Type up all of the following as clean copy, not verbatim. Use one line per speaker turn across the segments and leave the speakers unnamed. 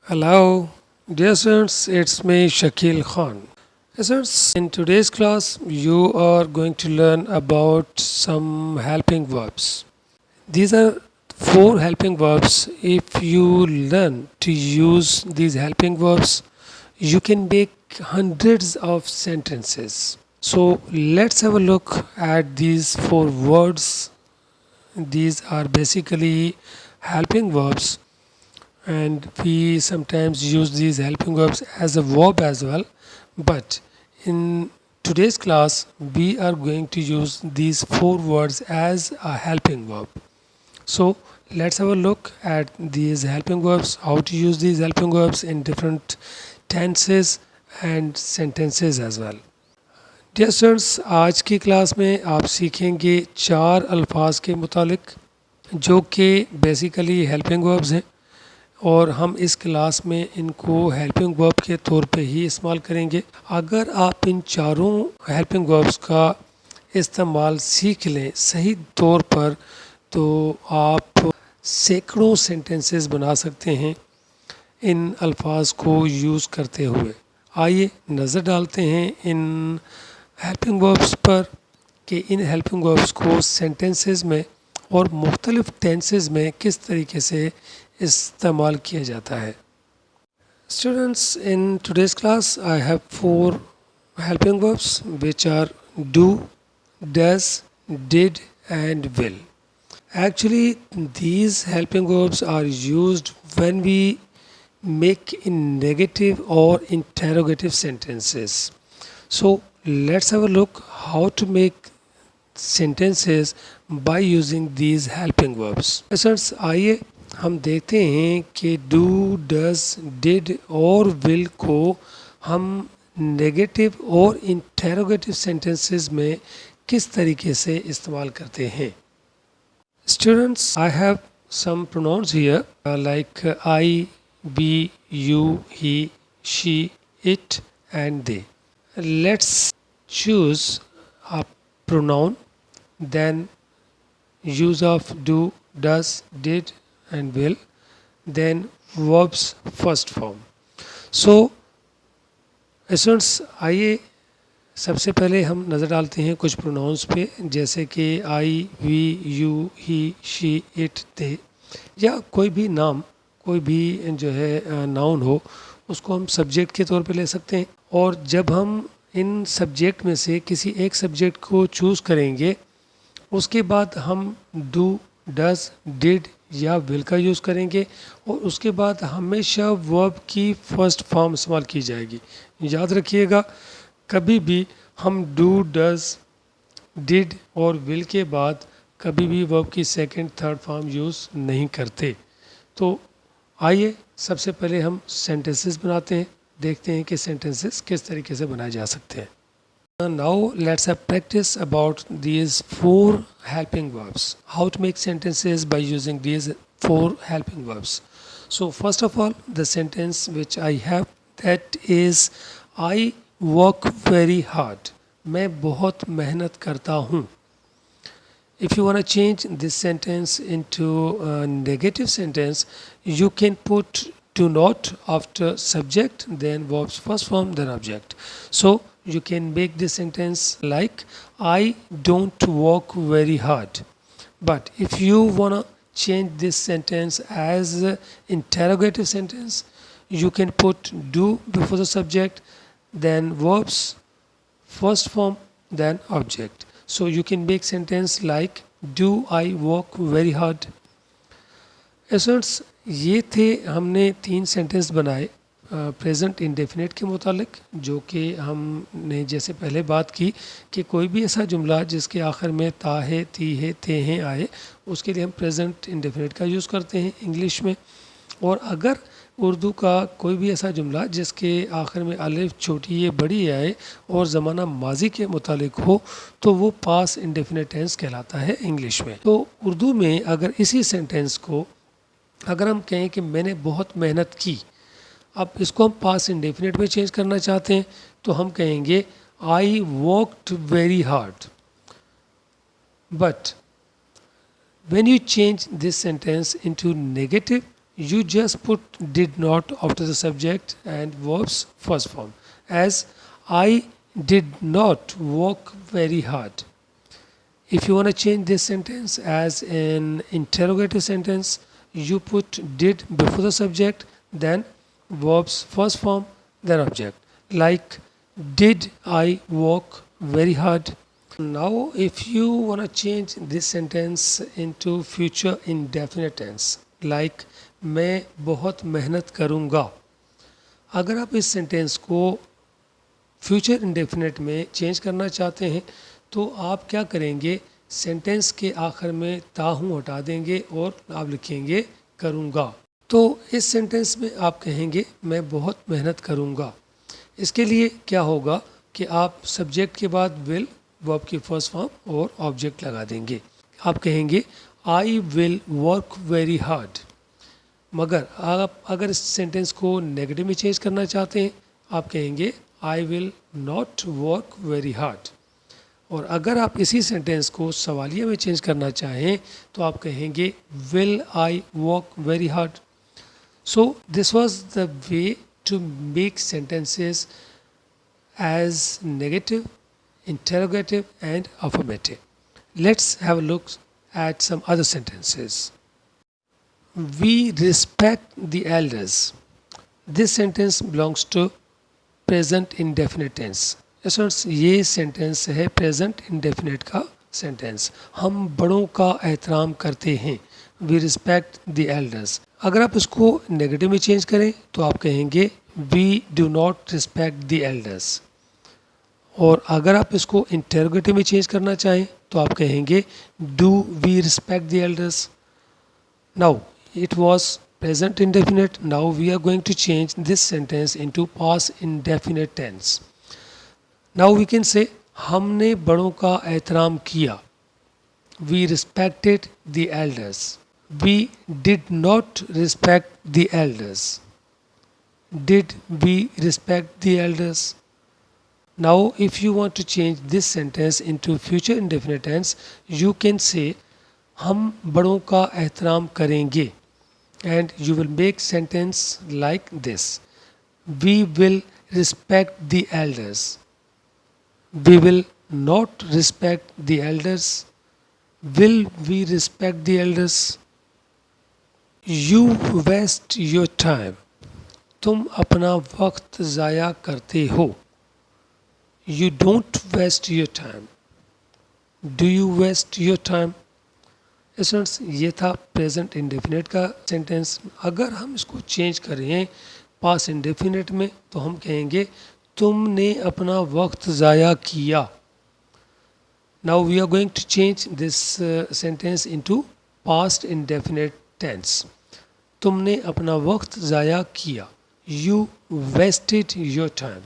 Hello, dear students, it's me Shakil Khan. Students, in today's class, you are going to learn about some helping verbs. These are four helping verbs. If you learn to use these helping verbs, you can make hundreds of sentences. So let's have a look at these four words. These are basically helping verbs, and we sometimes use these helping verbs as a verb as well, but in today's class we are going to use these four words as a helping verb. So let's have a look at these helping verbs, how to use these helping verbs in different tenses and sentences as well. Dear students, आज की class में आप सीखेंगे चार अल्फाज के मुतालिक जो कि बेसिकली हेल्पिंग वर्ब्स हैं, और हम इस क्लास में इनको हेल्पिंग वर्ब के तौर पे ही इस्तेमाल करेंगे. अगर आप इन चारों हेल्पिंग वर्ब्स का इस्तेमाल सीख लें सही तौर पर तो आप सैकड़ों सेंटेंसेस बना सकते हैं इन अल्फाज को यूज़ करते हुए. आइए नज़र डालते हैं इन हेल्पिंग वर्ब्स पर कि इन हेल्पिंग वर्ब्स को सेंटेंसेस में और मुख्तलिफ टेंसेस में किस तरीके से इस्तेमाल किया जाता है. Students, in today's class I have four helping verbs which are do, does, did and will. Actually, these helping verbs are used when we make in negative or interrogative sentences. So let's have a look how to make sentences by using these helping verbs. Students, आइए हम देखते हैं कि do, does, did और will को हम negative और interrogative sentences में किस तरीके से इस्तेमाल करते हैं. Students, I have some pronouns here like I, we, you, he, she, it and they. Let's choose a pronoun, then use of do, does, did and will, then verbs first form. So students, आइए सबसे पहले हम नज़र डालते हैं कुछ pronounce पे, जैसे कि I, we, you, he, she, it, they, या कोई भी नाम, कोई भी जो है नाउन हो उसको हम सब्जेक्ट के तौर पे ले सकते हैं. और जब हम इन सब्जेक्ट में से किसी एक सब्जेक्ट को चूज़ करेंगे उसके बाद हम डू, डज, डिड या विल का यूज़ करेंगे और उसके बाद हमेशा वर्ब की फ़र्स्ट फॉर्म इस्तेमाल की जाएगी. याद रखिएगा, कभी भी हम डू, डज, डिड और विल के बाद कभी भी वर्ब की सेकंड, थर्ड फॉर्म यूज़ नहीं करते. तो आइए सबसे पहले हम सेंटेंसेस बनाते हैं, देखते हैं कि सेंटेंसेस किस तरीके से बनाए जा सकते हैं. Now let's have practice about these four helping verbs. How to make sentences by using these four helping verbs. So first of all, the sentence which I have, that is I work very hard. मैं बहुत मेहनत करता हूँ. If you want to change this sentence into a negative sentence, you can put do not after subject, then verbs first form, then object. So you can make this sentence like I don't work very hard. But if you want to change this sentence as a interrogative sentence, you can put do before the subject, then verbs first form, then object. So you can make sentence like do I work very hard. Students, ये थे हमने तीन sentence बनाए present indefinite के मुतालिक, जो कि हमने जैसे पहले बात की कि कोई भी ऐसा जुमला जिसके आखिर में ता है, ती है, थे हैं आए, उसके लिए हम प्रेजेंट इंडेफिनिट का यूज़ करते हैं इंग्लिश में. और अगर उर्दू का कोई भी ऐसा जुमला जिसके आखिर में अलिफ छोटी ये बड़ी आए और ज़माना माजी के मुतालिक हो तो वो पास इंडेफिनिट टेंस कहलाता है इंग्लिश में. तो उर्दू में अगर इसी सेंटेंस को अगर हम कहें कि मैंने बहुत मेहनत की, अब इसको हम पास इंडेफिनिट में चेंज करना चाहते हैं तो हम कहेंगे I worked very hard. But when you change this sentence into negative, you just put did not after the subject and verbs first form. As I did not work very hard. If you want to change this sentence as an interrogative sentence, you put did before the subject, then verbs first form, then object. Like, did I work very hard? Now, if you want to change this sentence into future indefinite tense, like मैं बहुत मेहनत करूँगा. अगर आप इस sentence को future indefinite में change करना चाहते हैं तो आप क्या करेंगे, सेंटेंस के आखिर में ताहू हटा देंगे और आप लिखेंगे करूँगा. तो इस सेंटेंस में आप कहेंगे मैं बहुत मेहनत करूँगा. इसके लिए क्या होगा कि आप सब्जेक्ट के बाद विल, वर्ब की फर्स्ट फॉर्म और ऑब्जेक्ट लगा देंगे. आप कहेंगे I will work very hard. मगर आप अगर इस सेंटेंस को नेगेटिव में चेंज करना चाहते हैं, आप कहेंगे I will not work very hard. और अगर आप इसी सेंटेंस को सवालिया में चेंज करना चाहें तो आप कहेंगे will I work very hard. So this was the way to make sentences as negative, interrogative and affirmative. Let's have a look at some other sentences. We respect the elders. This sentence belongs to present indefinite tense. Students, ये sentence है present indefinite का sentence. हम बड़ों का एहतराम करते हैं. We respect the elders. अगर आप इसको नेगेटिव में चेंज करें तो आप कहेंगे we do not respect the elders. और अगर आप इसको इंटरोगेटिव में चेंज करना चाहें तो आप कहेंगे do we respect the elders. Now it was present indefinite. Now we are going to change this sentence into past indefinite tense. Now we can say हमने बड़ों का एहतराम किया. We respected the elders. We did not respect the elders. Did we respect the elders. Now, if you want to change this sentence into future indefinite tense, you can say हम बड़ों का एहतराम करेंगे and you will make sentence like this. We will respect the elders. We will not respect the elders. Will we respect the elders? You waste your time. तुम अपना वक्त ज़ाया करते हो. You don't waste your time. Do you waste your time? Students, ये था present indefinite का sentence. अगर हम इसको चेंज करें पास्ट इंडेफिनेट में तो हम कहेंगे तुमने अपना वक्त ज़ाया किया. Now we are going to change this sentence into past indefinite tense. तुमने अपना वक्त ज़ाया किया. You wasted your time.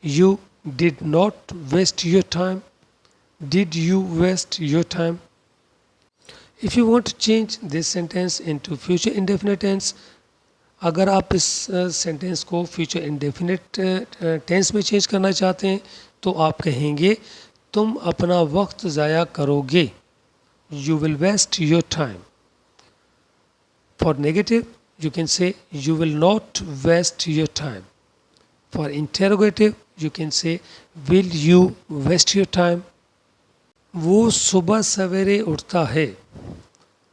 You did not waste your time. Did you waste your time? If you want to change this sentence into future indefinite tense, अगर आप इस sentence को future indefinite tense में चेंज करना चाहते हैं तो आप कहेंगे तुम अपना वक्त ज़ाया करोगे. You will waste your time. For negative, you can say you will not waste your time. For interrogative, you can say will you waste your time? वो सुबह सवेरे उठता है.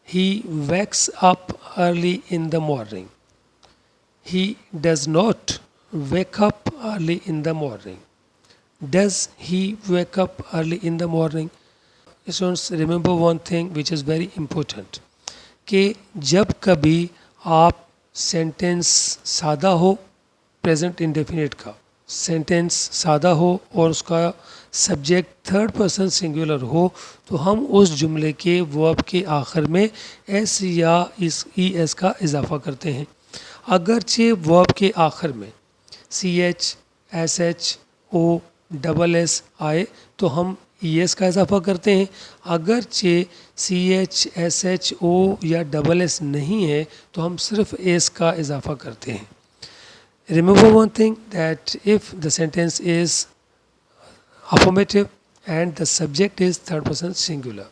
He wakes up early in the morning. He does not wake up early in the morning. Does he wake up early in the morning? Students, remember one thing which is very important कि जब कभी आप sentence सादा हो, present indefinite का sentence सादा हो और उसका सब्जेक्ट थर्ड पर्सन सिंगुलर हो तो हम उस जुमले के वर्ब के आखिर में एस या इस ई एस का इजाफा करते हैं. अगरचे वर्ब के आखिर में सी एच, एस एच, ओ, डबल एस आए तो हम ई एस का इजाफा करते हैं. अगरचे सी एच, एस एच, ओ या डबल एस नहीं है तो हम सिर्फ एस का इजाफा करते हैं. Remember one thing, that if the sentence is affirmative and the subject is third person singular,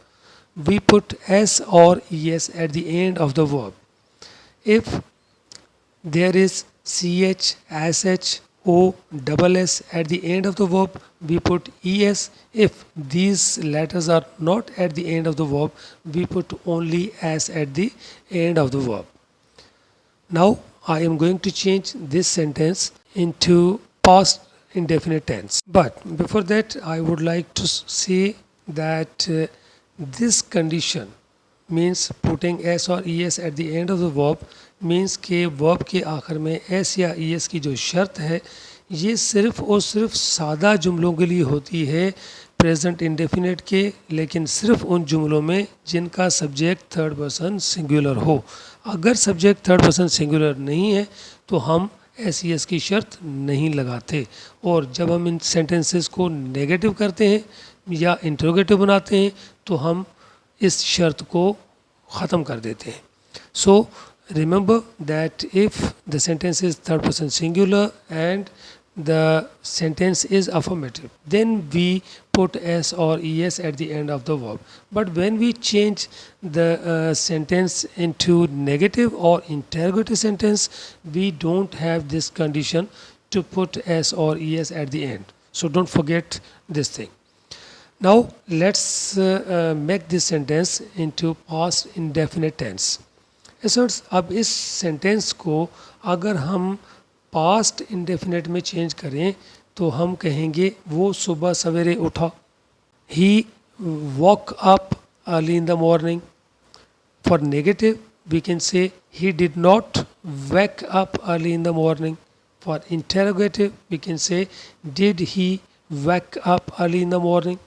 we put s or es at the end of the verb. If there is ch, sh, o, double s at the end of the verb, we put es. If these letters are not at the end of the verb, we put only s at the end of the verb. Now I am going to change this sentence into past indefinite tense. But before that, I would like to say that this condition means putting s और es at the end of the verb means कि verb के आखिर में s या es की जो शर्त है ये सिर्फ और सिर्फ सादा जुमलों के लिए होती है प्रेजेंट इंडेफिनेट के, लेकिन सिर्फ उन जुमलों में जिनका सब्जेक्ट थर्ड पर्सन सिंगुलर हो. अगर सब्जेक्ट थर्ड पर्सन सिंगुलर नहीं है तो हम एस ई एस की शर्त नहीं लगाते. और जब हम इन सेंटेंसेस को नेगेटिव करते हैं या इंट्रोगेटिव बनाते हैं तो हम इस शर्त को ख़त्म कर देते हैं. सो remember that if the sentence is third person singular and the sentence is affirmative, then we put s or es at the end of the verb. But when we change the sentence into negative or interrogative sentence, we don't have this condition to put s or es at the end. So don't forget this thing. Now let's make this sentence into past indefinite tense. एसर्ट्स अब इस sentence को अगर हम past indefinite में change करें तो हम कहेंगे वो सुबह सवेरे उठा. He woke up early in the morning. For negative we can say he did not wake up early in the morning. For interrogative we can say did he wake up early in the morning.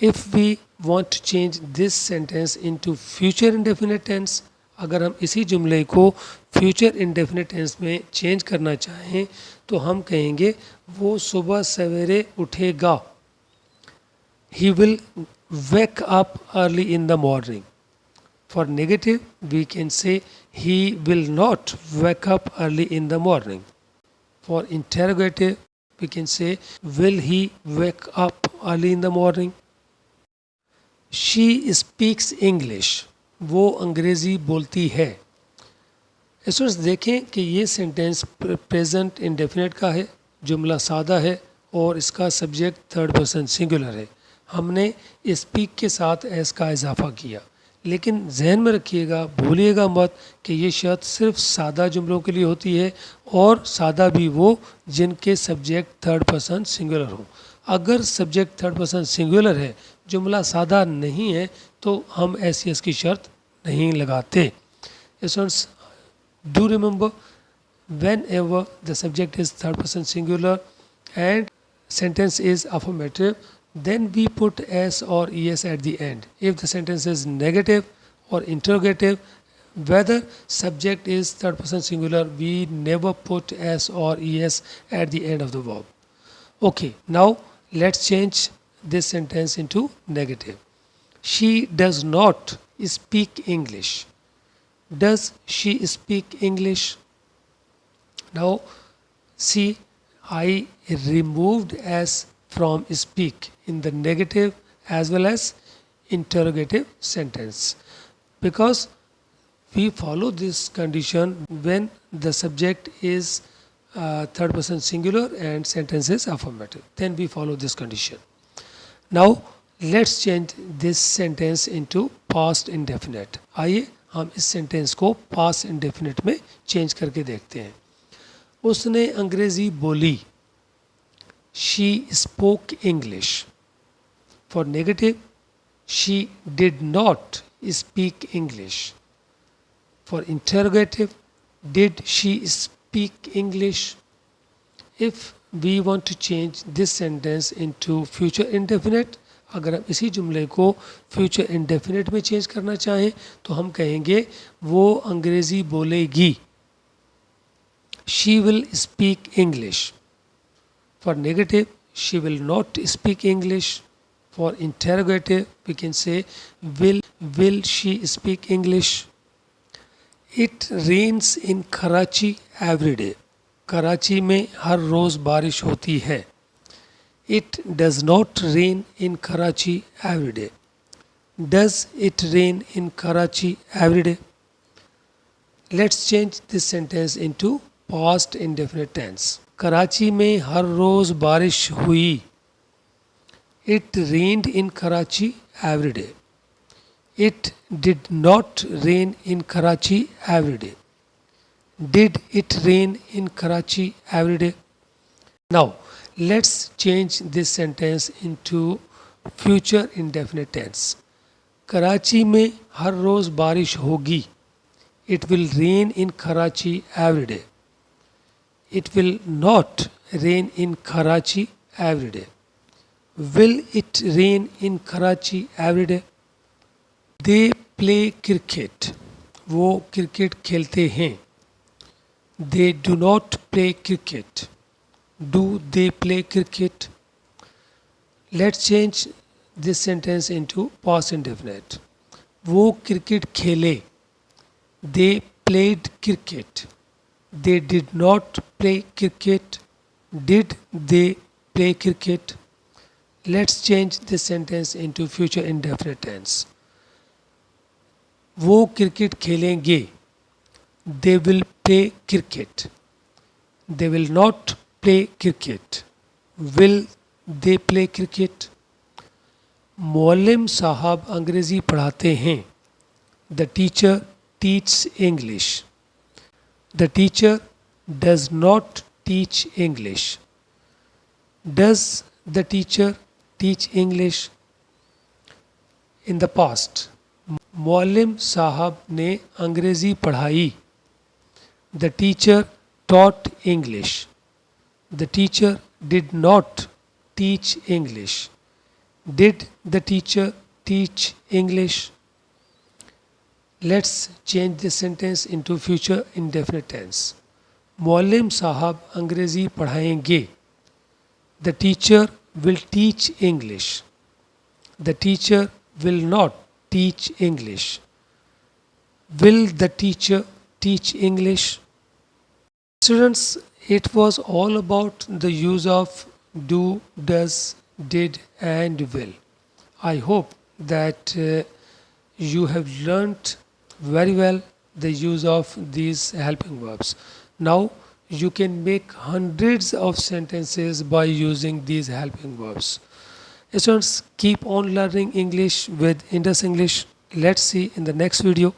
If we want to change this sentence into future indefinite tense, अगर हम इसी जुमले को future indefinite tense में change करना चाहें तो हम कहेंगे वो सुबह सवेरे उठेगा. He will wake up early in the morning. For negative we can say he will not wake up early in the morning. For interrogative we can say will he wake up early in the morning. She speaks English. वो अंग्रेज़ी बोलती है. Students देखें कि ये sentence present indefinite का है, जुमला सादा है और इसका सब्जेक्ट थर्ड पर्सन सिंगुलर है. हमने स्पीक के साथ एस का इजाफा किया, लेकिन जहन में रखिएगा, भूलिएगा मत कि ये शर्त सिर्फ सादा जुमलों के लिए होती है और सादा भी वो जिनके सब्जेक्ट थर्ड पर्सन सिंगुलर हो. अगर सब्जेक्ट थर्ड पर्सन सिंगुलर है, जुमला सादा नहीं है, तो हम एस सी एस की शर्त नहीं लगाते. Students do remember when ever the subject is third person singular and sentence is affirmative, then we put s or es at the end. If the sentence is negative or interrogative, whether subject is third person singular, we never put s or es at the end of the verb. Okay, now let's change this sentence into negative. She does not speak English. Does she speak English? Now see, I removed s from speak in the negative as well as interrogative sentence, because we follow this condition when the subject is third person singular and sentence is affirmative. Then we follow this condition. Now let's change this sentence into past indefinite. आइए हम इस sentence को past indefinite में change करके देखते हैं. उसने अंग्रेजी बोली. She spoke English. For negative, she did not speak English. For interrogative, did she speak English? If we want to change this sentence into future indefinite, अगर हम इसी जुमले को future indefinite में चेंज करना चाहें तो हम कहेंगे वो अंग्रेज़ी बोलेगी. She will speak English. For negative, she will not speak English. For interrogative, we can say will she speak English? It rains in Karachi every day. Karachi में हर रोज़ बारिश होती है. It does not rain in Karachi every day. Does it rain in Karachi every day? Let's change this sentence into past indefinite tense. Karachi में हर रोज बारिश हुई. It rained in Karachi every day. It did not rain in Karachi every day. Did it rain in Karachi every day? Now, let's change this sentence into future indefinite tense. Karachi में हर रोज बारिश होगी. It will rain in Karachi every day. It will not rain in Karachi every day. Will it rain in Karachi every day? They play cricket. वो cricket खेलते हैं. They do not play cricket. Do they play cricket? Let's change this sentence into past indefinite. वो cricket खेले. They played cricket. They did not play cricket. Did they play cricket? Let's change this sentence into future indefinite tense. वो cricket खेलेंगे. They will play cricket. They will not play cricket. Will they play cricket? मौलम साहब अंग्रेज़ी पढ़ाते हैं. The teacher teaches English. The teacher does not teach English. Does the teacher teach English? In the past, मौलम साहब ने अंग्रेज़ी पढ़ाई. The teacher taught English. The teacher did not teach English. Did the teacher teach English? Let's change this sentence into future indefinite tense. मौलम साहब अंग्रेज़ी पढ़ाएंगे. The teacher will teach English. The teacher will not teach English. Will the teacher teach English? Students, it was all about the use of do, does, did and will. I hope that you have learnt very well the use of these helping verbs. Now you can make hundreds of sentences by using these helping verbs. Students, keep on learning English with Indus English. Let's see in the next video.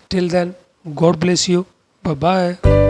Till then, God bless you. Bye bye.